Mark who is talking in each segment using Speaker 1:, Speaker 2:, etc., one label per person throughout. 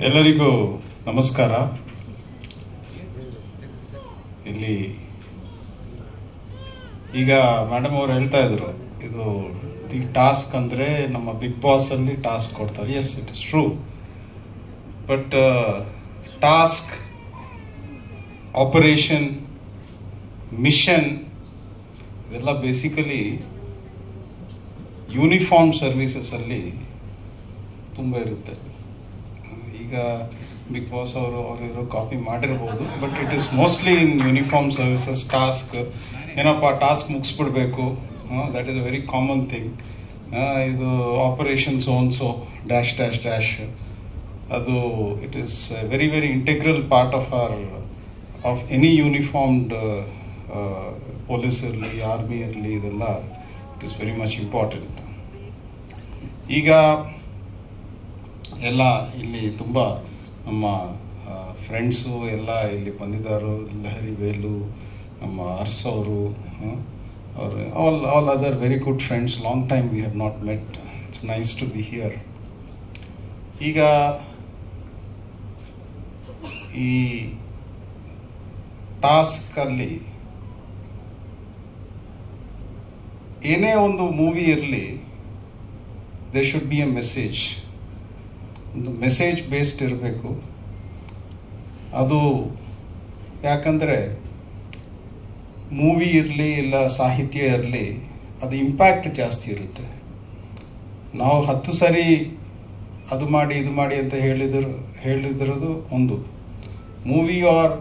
Speaker 1: ಎಲ್ಲರಿಗೂ ನಮಸ್ಕಾರ. ಇಲ್ಲಿ ಈಗ ಮೇಡಮ್ ಅವರು ಹೇಳ್ತಾ ಇದ್ರು, ಇದು ದಿ ಟಾಸ್ಕ್ ಅಂದರೆ ನಮ್ಮ ಬಿಗ್ ಬಾಸ್ ಅಲ್ಲಿ ಟಾಸ್ಕ್ ಕೊಡ್ತಾರೆ. Yes, it is true. But task, operation, mission ಇದೆಲ್ಲ ಬೇಸಿಕಲಿ ಯೂನಿಫಾರ್ಮ್ ಸರ್ವಿಸಸ್ ಅಲ್ಲಿ ತುಂಬ ಇರುತ್ತೆ. ಈಗ ಬಿಗ್ ಬಾಸ್ ಅವರು ಕಾಪಿ ಮಾಡಿರ್ಬೋದು, but it is mostly in uniform services. Task ಏನಪ್ಪ, ಟಾಸ್ಕ್ ಮುಗಿಸ್ಬಿಡ್ಬೇಕು, that is a very common thing. ಇದು operation so dash dash dash, ಅದು it is very very integral part of any uniformed police ಇರಲಿ, army ಇರಲಿ, ಇದೆಲ್ಲ it is very much important. ಈಗ ಎಲ್ಲ ಇಲ್ಲಿ ತುಂಬ ನಮ್ಮ ಫ್ರೆಂಡ್ಸು ಎಲ್ಲ ಇಲ್ಲಿ ಬಂದಿದ್ದಾರು. ಲಹರಿ ವೇಲು, ನಮ್ಮ ಅರ್ಸ್ ಅವರು, all other very good friends. Long time we have not met. It's nice to be here. ಈಗ ಈ ಟಾಸ್ಕಲ್ಲಿ ಏನೇ ಒಂದು ಮೂವಿ ಇರಲಿ, they should be a message. ಒಂದು ಮೆಸೇಜ್ ಬೇಸ್ಡ್ ಇರಬೇಕು. ಅದು ಯಾಕಂದರೆ ಮೂವಿ ಇರಲಿ ಇಲ್ಲ ಸಾಹಿತ್ಯ ಇರಲಿ, ಅದು ಇಂಪ್ಯಾಕ್ಟ್ ಜಾಸ್ತಿ ಇರುತ್ತೆ. ನಾವು 10 ಸರಿ ಅದು ಮಾಡಿ ಇದು ಮಾಡಿ ಅಂತ ಹೇಳಿದಿರೋದು ಒಂದು. ಮೂವಿ ಆರ್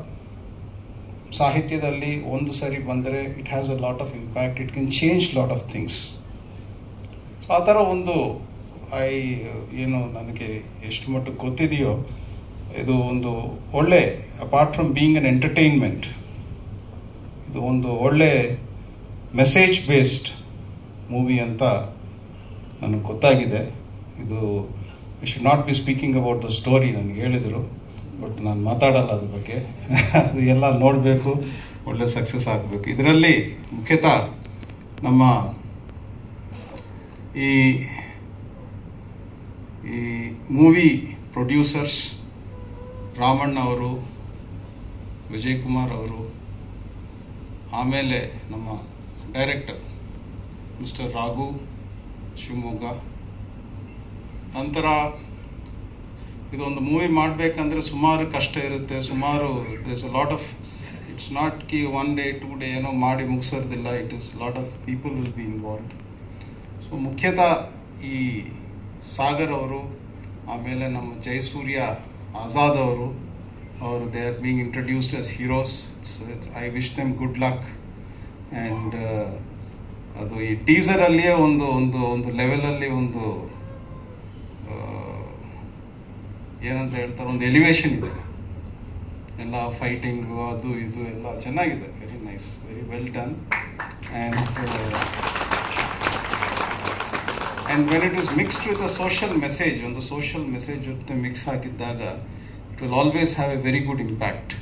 Speaker 1: ಸಾಹಿತ್ಯದಲ್ಲಿ ಒಂದು ಸರಿ ಬಂದರೆ it has a lot of impact. It can change lot of things. So ಆ ಥರ ಒಂದು ಏನು ನನಗೆ ಎಷ್ಟು ಮಟ್ಟಿಗೆ ಗೊತ್ತಿದೆಯೋ, ಇದು ಒಂದು ಒಳ್ಳೆ, apart from being an entertainment, ಇದು ಒಂದು ಒಳ್ಳೆ ಮೆಸೇಜ್ ಬೇಸ್ಡ್ ಮೂವಿ ಅಂತ ನನಗೆ ಗೊತ್ತಾಗಿದೆ. ಇದು we should not be speaking about the story ನನಗೆ ಹೇಳಿದರು, ಬಟ್ ನಾನು ಮಾತಾಡಲ್ಲ ಅದ್ರ ಬಗ್ಗೆ. ಅದು ಎಲ್ಲ ನೋಡಬೇಕು, ಒಳ್ಳೆ ಸಕ್ಸಸ್ ಆಗಬೇಕು. ಇದರಲ್ಲಿ ಮುಖ್ಯತಃ ನಮ್ಮ ಈ ಮೂವಿ ಪ್ರೊಡ್ಯೂಸರ್ಸ್ ರಾಮಣ್ಣ ಅವರು, ವಿಜಯ್ ಕುಮಾರ್ ಅವರು, ಆಮೇಲೆ ನಮ್ಮ ಡೈರೆಕ್ಟರ್ ಮಿಸ್ಟರ್ ರಾಘು ಶಿವಮೊಗ್ಗ. ನಂತರ ಇದೊಂದು ಮೂವಿ ಮಾಡಬೇಕಂದ್ರೆ ಸುಮಾರು ಕಷ್ಟ ಇರುತ್ತೆ. ಸುಮಾರು there's a lot of, it's not ಕಿ 1 day 2 day ಏನೋ ಮಾಡಿ ಮುಗಿಸೋದಿಲ್ಲ. It is lot of people will be involved. So ಮುಖ್ಯತಃ ಈ ಸಾಗರ್ ಅವರು, ಆಮೇಲೆ ನಮ್ಮ ಜಯಸೂರ್ಯ ಆಜಾದ್ ಅವರು they are being introduced as heroes. I wish them good luck. And ಅದು ಈ ಟೀಸರಲ್ಲಿಯೇ ಒಂದು ಲೆವೆಲಲ್ಲಿ ಒಂದು ಏನಂತ ಹೇಳ್ತಾರೆ, ಒಂದು ಎಲಿವೇಶನ್ ಇದೆ. ಎಲ್ಲ ಫೈಟಿಂಗು ಅದು ಇದು ಎಲ್ಲ ಚೆನ್ನಾಗಿದೆ. Very nice, very well done. And when it is mixed with a social message, ಒಂದು ಸೋಷಿಯಲ್ ಮೆಸೇಜ್ ಜೊತೆ ಮಿಕ್ಸ್ ಆಗಿದ್ದಾಗ it will always have A very good impact.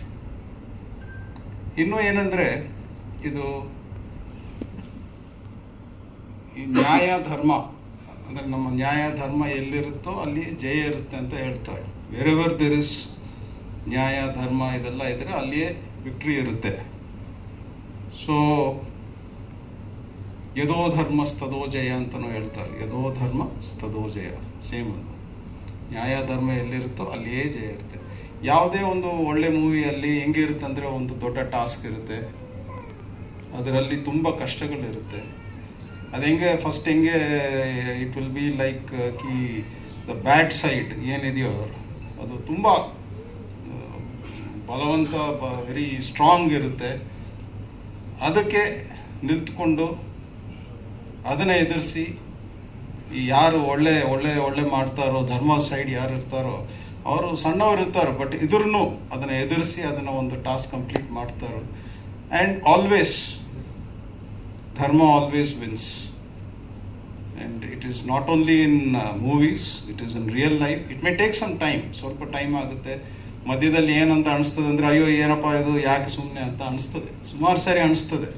Speaker 1: ಇನ್ನೂ ಏನಂದರೆ, ಇದು ಈ ನ್ಯಾಯ ಧರ್ಮ ಅಂದರೆ ನಮ್ಮ ನ್ಯಾಯ ಧರ್ಮ ಎಲ್ಲಿರುತ್ತೋ ಅಲ್ಲಿ ಜಯ ಇರುತ್ತೆ ಅಂತ ಹೇಳ್ತಾರೆ. ವೆರೆವರ್ ದೇರ್ ಇಸ್ ನ್ಯಾಯ ಧರ್ಮ ಇದೆಲ್ಲ ಇದ್ದರೆ ಅಲ್ಲಿಯೇ ವಿಕ್ಟ್ರಿ ಇರುತ್ತೆ. ಸೊ ಯದೋ ಧರ್ಮ ಸ್ತದೋ ಜಯ ಅಂತಲೂ ಹೇಳ್ತಾರೆ. ಯದೋ ಧರ್ಮ ಸ್ತದೋ ಜಯ, ಸೇಮ್ ಅದು. ನ್ಯಾಯ ಧರ್ಮ ಎಲ್ಲಿರುತ್ತೋ ಅಲ್ಲಿಯೇ ಜಯ ಇರುತ್ತೆ. ಯಾವುದೇ ಒಂದು ಒಳ್ಳೆ ಮೂವಿಯಲ್ಲಿ ಹೆಂಗೆ ಇರುತ್ತೆ ಅಂದರೆ, ಒಂದು ದೊಡ್ಡ ಟಾಸ್ಕ್ ಇರುತ್ತೆ, ಅದರಲ್ಲಿ ತುಂಬ ಕಷ್ಟಗಳಿರುತ್ತೆ. ಅದು ಹೆಂಗೆ it will be like Ki the bad side ಏನಿದೆಯೋ ಅದು ತುಂಬ ಬಲವಂತ, ವೆರಿ ಸ್ಟ್ರಾಂಗ್ ಇರುತ್ತೆ. ಅದಕ್ಕೆ ನಿಂತ್ಕೊಂಡು ಅದನ್ನು ಎದುರಿಸಿ ಈ ಯಾರು ಒಳ್ಳೆ ಒಳ್ಳೆ ಒಳ್ಳೆ ಮಾಡ್ತಾರೋ, ಧರ್ಮ ಸೈಡ್ ಯಾರು ಇರ್ತಾರೋ ಅವರು ಸಣ್ಣವರು ಇರ್ತಾರೆ, ಬಟ್ ಇದ್ರೂ ಅದನ್ನು ಎದುರಿಸಿ ಅದನ್ನು ಒಂದು ಟಾಸ್ಕ್ ಕಂಪ್ಲೀಟ್ ಮಾಡ್ತಾರೋ. And always dharma always wins. And it is not only in movies, it is in real life. It may take some time, ಸ್ವಲ್ಪ ಟೈಮ್ ಆಗುತ್ತೆ. ಮಧ್ಯದಲ್ಲಿ ಏನಂತ ಅನಿಸ್ತದೆ ಅಂದರೆ, ಅಯ್ಯೋ ಏನಪ್ಪ ಇದು, ಯಾಕೆ ಸುಮ್ಮನೆ ಅಂತ ಅನಿಸ್ತದೆ. ಸುಮಾರು ಸಾರಿ ಅನಿಸ್ತದೆ.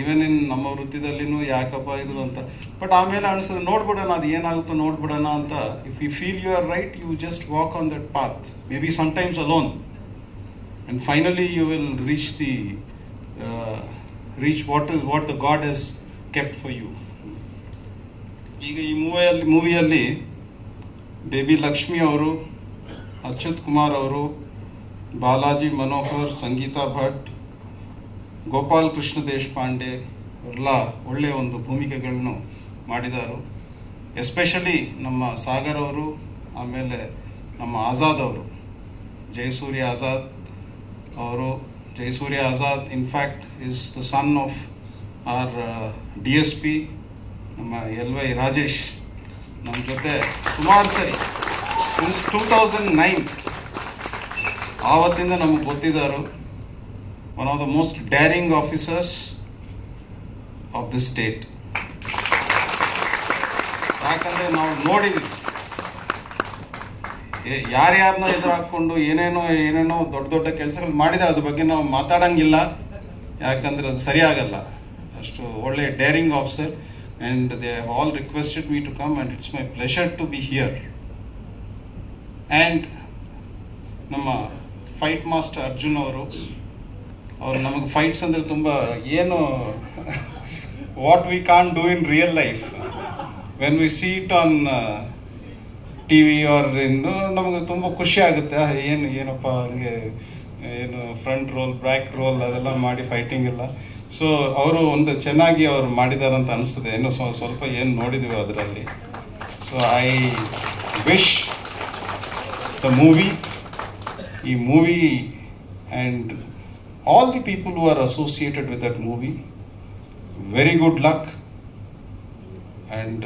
Speaker 1: ಈವನ್ ಇನ್ ನಮ್ಮ ವೃತ್ತಿದಲ್ಲಿನೂ ಯಾಕಪ್ಪ ಇದು ಅಂತ. ಬಟ್ ಆಮೇಲೆ ಅನಿಸ್ತದೆ ನೋಡ್ಬಿಡೋಣ, ಅದು ಏನಾಗುತ್ತೋ ನೋಡ್ಬಿಡೋಣ ಅಂತ. If you feel you are right, you just walk on that path, maybe sometimes alone, and finally you will reach what the God has kept for you. ಈಗ ಈ ಮೂವಿಯಲ್ಲಿ ಬೇಬಿ ಲಕ್ಷ್ಮಿ ಅವರು, ಅಚ್ಯುತ್ ಕುಮಾರ್ ಅವರು, ಬಾಲಾಜಿ ಮನೋಹರ್, ಸಂಗೀತಾ ಭಟ್, ಗೋಪಾಲ್ ಕೃಷ್ಣ ದೇಶಪಾಂಡೆ ಎಲ್ಲ ಒಳ್ಳೆಯ ಒಂದು ಭೂಮಿಕೆಗಳನ್ನು ಮಾಡಿದರು. ಎಸ್ಪೆಷಲಿ ನಮ್ಮ ಸಾಗರ್ ಅವರು, ಆಮೇಲೆ ನಮ್ಮ ಆಜಾದ್ ಅವರು, ಜಯಸೂರ್ಯ ಆಜಾದ್ ಅವರು. Jayasurya Azad in fact is the son of our DSP ನಮ್ಮ LY ರಾಜೇಶ್. ನಮ್ಮ ಜೊತೆ ಸುಮಾರು ಸರಿ ಸಿನ್ಸ್ 2009 ಆವತ್ತಿಂದ ನಮಗೆ ಗೊತ್ತಿದ್ದಾರು. One of the most daring officers of the state. ಯಾಕಂದರೆ ನಾವು ನೋಡಿದ್ವಿ ಯಾರ್ಯಾರನ್ನ ಎದುರು ಹಾಕ್ಕೊಂಡು ಏನೇನೋ ದೊಡ್ಡ ಕೆಲಸಗಳು ಮಾಡಿದ್ದಾರೆ. ಅದ್ರ ಬಗ್ಗೆ ನಾವು ಮಾತಾಡಂಗಿಲ್ಲ, ಯಾಕಂದರೆ ಅದು ಸರಿಯಾಗಲ್ಲ. ಅಷ್ಟು ಒಳ್ಳೆ daring officer. And they have all requested me to come and it's my pleasure to be here. And ನಮ್ಮ ಫೈಟ್ ಮಾಸ್ಟರ್ ಅರ್ಜುನ್ ಅವರು ನಮಗೆ ಫೈಟ್ಸ್ ಅಂದರೆ ತುಂಬ ಏನು what we can't do in real life, when we see it on TV or ಇನ್ನು ನಮಗೆ ತುಂಬ ಖುಷಿ ಆಗುತ್ತೆ. ಏನಪ್ಪ ಹಂಗೆ ಏನು ಫ್ರಂಟ್ ರೋಲ್ ಬ್ಯಾಕ್ ರೋಲ್ ಅದೆಲ್ಲ ಮಾಡಿ ಫೈಟಿಂಗ್ ಎಲ್ಲ. ಸೊ ಅವರು ಒಂದು ಚೆನ್ನಾಗಿ ಅವರು ಮಾಡಿದ್ದಾರೆ ಅಂತ ಅನಿಸ್ತದೆ. ಇನ್ನೂ ಸ್ವಲ್ಪ ಏನು ನೋಡಿದ್ದೀವಿ ಅದರಲ್ಲಿ. So I wish the movie, ಈ movie and all the people who are associated with that movie, very good luck. And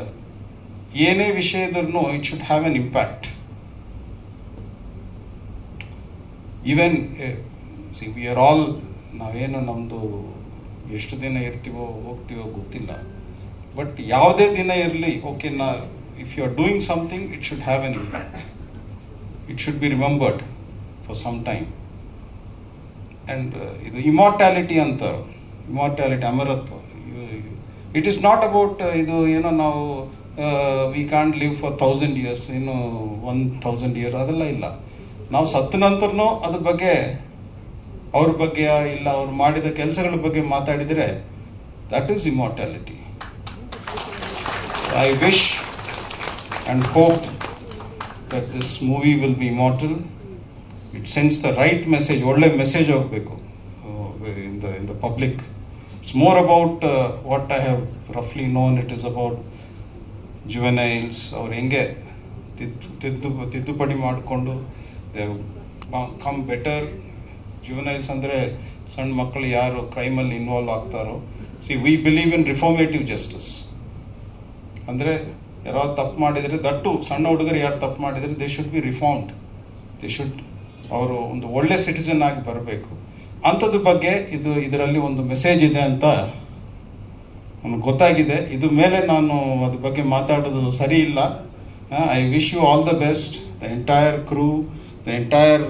Speaker 1: ಏನೇ ವಿಷಯ ಇದ್ರೂ it should have an impact. Even see, we are all, ನಾವೇನು ನಮ್ಮದು ಎಷ್ಟು ದಿನ ಇರ್ತೀವೋ ಹೋಗ್ತೀವೋ ಗೊತ್ತಿಲ್ಲ, ಬಟ್ ಯಾವುದೇ ದಿನ ಇರಲಿ, okay, if you are doing something, it should have an impact. It should be remembered for some time. And ಇದು ಇಮಾರ್ಟ್ಯಾಲಿಟಿ ಅಂತ, ಇಮಾರ್ಟ್ಯಾಲಿಟಿ ಅಮರತ್ವ. ಇಟ್ ಈಸ್ ನಾಟ್ ಅಬೌಟ್ ಇದು ಏನೋ ನಾವು we can't live for 1000 years, ಇನ್ನು 1000 years ಅದೆಲ್ಲ ಇಲ್ಲ. ನಾವು ಸತ್ತ ನಂತರನೂ ಅದ್ರ ಬಗ್ಗೆ, ಅವ್ರ ಬಗ್ಗೆ ಇಲ್ಲ ಅವ್ರು ಮಾಡಿದ ಕೆಲಸಗಳ ಬಗ್ಗೆ ಮಾತಾಡಿದರೆ that is immortality. I wish and hope that this movie will be immortal. It sends the right message, ಒಳ್ಳೆ ಮೆಸೇಜ್ ಹೋಗಬೇಕು in the public. It's more about what I have roughly known. It is about juveniles, ಅವ್ರು ಹೆಂಗೆ ತಿದ್ದುಪಡಿ ಮಾಡಿಕೊಂಡು they come better. ಜುವೆನೈಲ್ಸ್ ಅಂದರೆ ಸಣ್ಣ ಮಕ್ಕಳು ಯಾರು ಕ್ರೈಮಲ್ಲಿ ಇನ್ವಾಲ್ವ್ ಆಗ್ತಾರೋ. See we believe in reformative justice. ಅಂದರೆ ಯಾರೋ ತಪ್ಪು ಮಾಡಿದರೆ, ದಟ್ಟು ಸಣ್ಣ ಹುಡುಗರು ಯಾರು ತಪ್ಪು ಮಾಡಿದರೆ they should B reformed. They should, ಅವರು ಒಂದು ಒಳ್ಳೆ ಸಿಟಿಸನ್ ಆಗಿ ಬರಬೇಕು. ಅಂಥದ್ರ ಬಗ್ಗೆ ಇದರಲ್ಲಿ ಒಂದು ಮೆಸೇಜ್ ಇದೆ ಅಂತ ನನಗೆ ಗೊತ್ತಾಗಿದೆ. ಇದು ಮೇಲೆ ನಾನು ಅದ್ರ ಬಗ್ಗೆ ಮಾತಾಡೋದು ಸರಿ ಇಲ್ಲ. I wish you all the best, the entire crew, the entire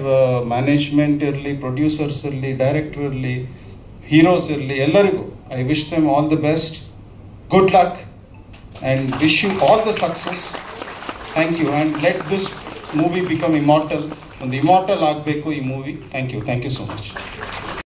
Speaker 1: management ಇರಲಿ, ಪ್ರೊಡ್ಯೂಸರ್ಸ್ ಇರಲಿ, ಡೈರೆಕ್ಟರ್ ಇರಲಿ, ಹೀರೋಸ್ ಇರಲಿ, ಎಲ್ಲರಿಗೂ I wish them all the best, good luck, and wish you all the success. Thank you. And let this movie become immortal. ಒಂದು immortal ಆಗಬೇಕು ಈ movie. Thank you so much.